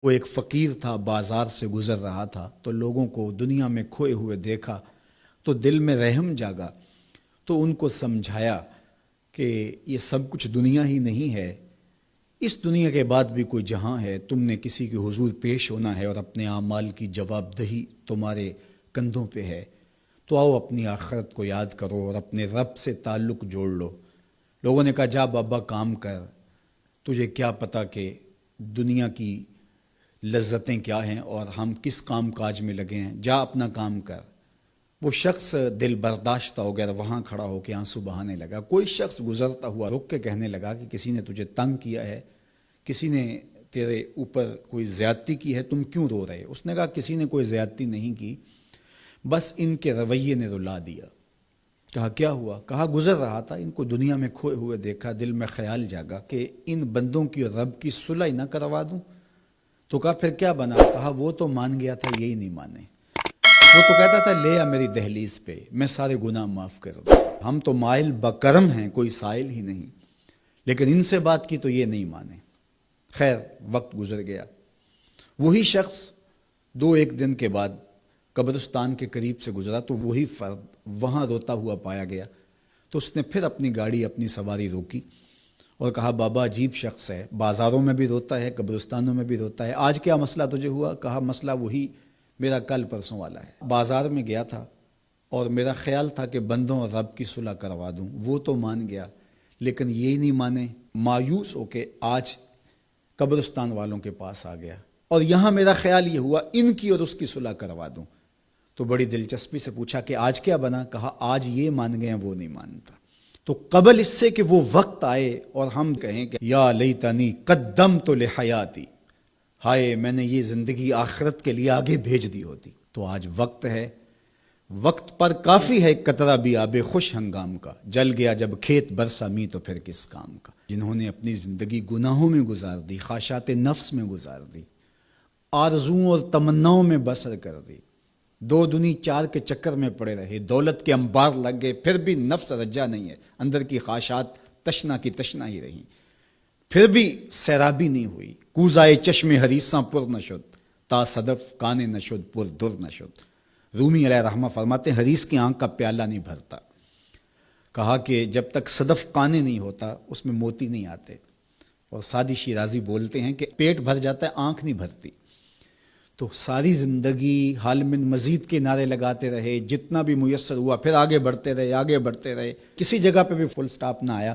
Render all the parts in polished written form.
وہ ایک فقیر تھا، بازار سے گزر رہا تھا تو لوگوں کو دنیا میں کھوئے ہوئے دیکھا تو دل میں رحم جاگا، تو ان کو سمجھایا کہ یہ سب کچھ دنیا ہی نہیں ہے، اس دنیا کے بعد بھی کوئی جہاں ہے، تم نے کسی کے حضور پیش ہونا ہے اور اپنے اعمال کی جواب دہی تمہارے کندھوں پہ ہے، تو آؤ اپنی آخرت کو یاد کرو اور اپنے رب سے تعلق جوڑ لو۔ لوگوں نے کہا جا بابا کام کر، تجھے کیا پتہ کہ دنیا کی لذتیں کیا ہیں اور ہم کس کام کاج میں لگے ہیں، جا اپنا کام کر۔ وہ شخص دل برداشتہ ہو گیا، وہاں کھڑا ہو کے آنسو بہانے لگا۔ کوئی شخص گزرتا ہوا رک کے کہنے لگا کہ کسی نے تجھے تنگ کیا ہے، کسی نے تیرے اوپر کوئی زیادتی کی ہے، تم کیوں رو رہے؟ اس نے کہا کسی نے کوئی زیادتی نہیں کی، بس ان کے رویے نے رلا دیا۔ کہا کیا ہوا؟ کہا گزر رہا تھا، ان کو دنیا میں کھوئے ہوئے دیکھا، دل میں خیال جاگا کہ ان بندوں کی اور رب کی صلح نہ کروا دوں۔ تو کہا پھر کیا بنا؟ کہا وہ تو مان گیا تھا، یہی نہیں مانے۔ وہ تو کہتا تھا لے آ میری دہلیز پہ، میں سارے گناہ معاف کر دوں، ہم تو مائل بکرم ہیں، کوئی سائل ہی نہیں، لیکن ان سے بات کی تو یہ نہیں مانے۔ خیر وقت گزر گیا، وہی شخص دو ایک دن کے بعد قبرستان کے قریب سے گزرا تو وہی فرد وہاں روتا ہوا پایا گیا۔ تو اس نے پھر اپنی گاڑی، اپنی سواری روکی اور کہا بابا عجیب شخص ہے، بازاروں میں بھی روتا ہے، قبرستانوں میں بھی روتا ہے، آج کیا مسئلہ تجھے ہوا؟ کہا مسئلہ وہی میرا کل پرسوں والا ہے، بازار میں گیا تھا اور میرا خیال تھا کہ بندوں اور رب کی صلح کروا دوں، وہ تو مان گیا لیکن یہی نہیں مانے، مایوس ہو کے آج قبرستان والوں کے پاس آ گیا اور یہاں میرا خیال یہ ہوا ان کی اور اس کی صلح کروا دوں۔ تو بڑی دلچسپی سے پوچھا کہ آج کیا بنا؟ کہا آج یہ مان گئے ہیں، وہ نہیں مانتا۔ تو قبل اس سے کہ وہ وقت آئے اور ہم کہیں کہ یا لیتنی قدمت لحیاتی، ہائے میں نے یہ زندگی آخرت کے لیے آگے بھیج دی ہوتی، تو آج وقت ہے، وقت پر کافی ہے قطرہ بھی آب خوش ہنگام کا، جل گیا جب کھیت برسا می تو پھر کس کام کا۔ جنہوں نے اپنی زندگی گناہوں میں گزار دی، خواہشات نفس میں گزار دی، آرزوؤں اور تمناؤں میں بسر کر دی، دو دنی چار کے چکر میں پڑے رہے، دولت کے انبار لگ گئے، پھر بھی نفس رجا نہیں ہے، اندر کی خواہشات تشنا کی تشنا ہی رہیں، پھر بھی سیرابی نہیں ہوئی، کوزائے چشم حریصاں پر نشد، تا صدف کانے نشد پر در نشد۔ رومی علیہ رحمہ فرماتے ہیں حریص کی آنکھ کا پیالہ نہیں بھرتا۔ کہا کہ جب تک صدف کانے نہیں ہوتا اس میں موتی نہیں آتے، اور سادی شیرازی بولتے ہیں کہ پیٹ بھر جاتا ہے آنکھ نہیں بھرتی۔ تو ساری زندگی حال من مزید کے نعرے لگاتے رہے، جتنا بھی میسر ہوا پھر آگے بڑھتے رہے، آگے بڑھتے رہے، کسی جگہ پہ بھی فل سٹاپ نہ آیا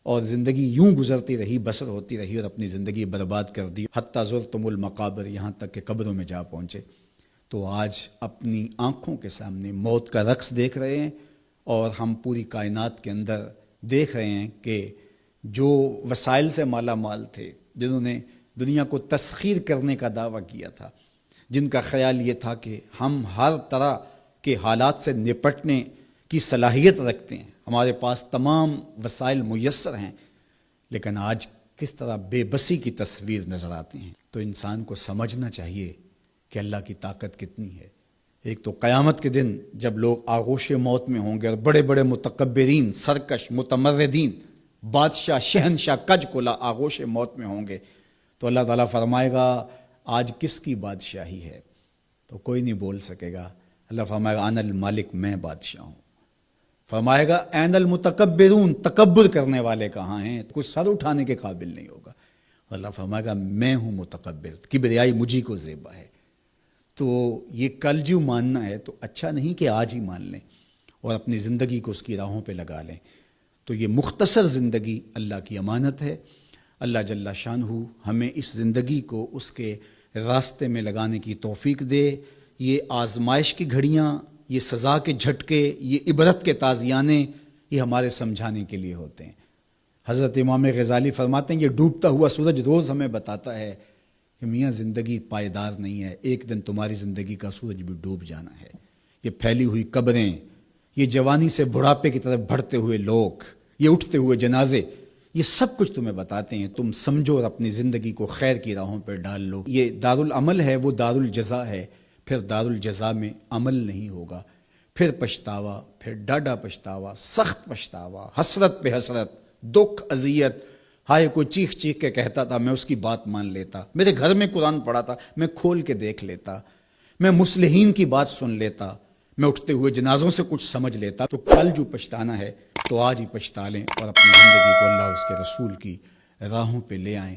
اور زندگی یوں گزرتی رہی، بسر ہوتی رہی اور اپنی زندگی برباد کر دی، حتی زرتم المقابر، یہاں تک کہ قبروں میں جا پہنچے۔ تو آج اپنی آنکھوں کے سامنے موت کا رقص دیکھ رہے ہیں اور ہم پوری کائنات کے اندر دیکھ رہے ہیں کہ جو وسائل سے مالا مال تھے، جنہوں نے دنیا کو تسخیر کرنے کا دعویٰ کیا تھا، جن کا خیال یہ تھا کہ ہم ہر طرح کے حالات سے نپٹنے کی صلاحیت رکھتے ہیں، ہمارے پاس تمام وسائل میسر ہیں، لیکن آج کس طرح بے بسی کی تصویر نظر آتی ہیں۔ تو انسان کو سمجھنا چاہیے کہ اللہ کی طاقت کتنی ہے۔ ایک تو قیامت کے دن جب لوگ آغوش موت میں ہوں گے اور بڑے بڑے متکبرین، سرکش، متمردین، بادشاہ، شہنشاہ، کج کلا آغوش موت میں ہوں گے، تو اللہ تعالیٰ فرمائے گا آج کس کی بادشاہی ہے؟ تو کوئی نہیں بول سکے گا۔ اللہ فرمائے گا انا المالک، میں بادشاہ ہوں۔ فرمائے گا این المتکبرون، تکبر کرنے والے کہاں ہیں؟ کوئی سر اٹھانے کے قابل نہیں ہوگا۔ اللہ فرمائے گا میں ہوں متکبر، کبریائی مجھی کو زیبا ہے۔ تو یہ کل جو ماننا ہے تو اچھا نہیں کہ آج ہی مان لیں اور اپنی زندگی کو اس کی راہوں پہ لگا لیں۔ تو یہ مختصر زندگی اللہ کی امانت ہے۔ اللہ جل شانہ ہمیں اس زندگی کو اس کے راستے میں لگانے کی توفیق دے۔ یہ آزمائش کی گھڑیاں، یہ سزا کے جھٹکے، یہ عبرت کے تازیانے، یہ ہمارے سمجھانے کے لیے ہوتے ہیں۔ حضرت امام غزالی فرماتے ہیں یہ ڈوبتا ہوا سورج روز ہمیں بتاتا ہے کہ میاں زندگی پائیدار نہیں ہے، ایک دن تمہاری زندگی کا سورج بھی ڈوب جانا ہے۔ یہ پھیلی ہوئی قبریں، یہ جوانی سے بڑھاپے کی طرف بڑھتے ہوئے لوگ، یہ اٹھتے ہوئے جنازے، یہ سب کچھ تمہیں بتاتے ہیں، تم سمجھو اور اپنی زندگی کو خیر کی راہوں پر ڈال لو۔ یہ دارالعمل ہے، وہ دارالجزا ہے، پھر دارالجزا میں عمل نہیں ہوگا، پھر پچھتاوا، پھر ڈاڈا پچھتاوا، سخت پچھتاوا، حسرت پہ حسرت، دکھ، اذیت، ہائے کوئی چیخ چیخ کے کہتا تھا، میں اس کی بات مان لیتا، میرے گھر میں قرآن پڑھا تھا، میں کھول کے دیکھ لیتا، میں مصلحین کی بات سن لیتا، میں اٹھتے ہوئے جنازوں سے کچھ سمجھ لیتا۔ تو کل جو پچھتانا ہے تو آج ہی پچھتا لیں اور اپنی زندگی کو اللہ اس کے رسول کی راہوں پہ لے آئیں۔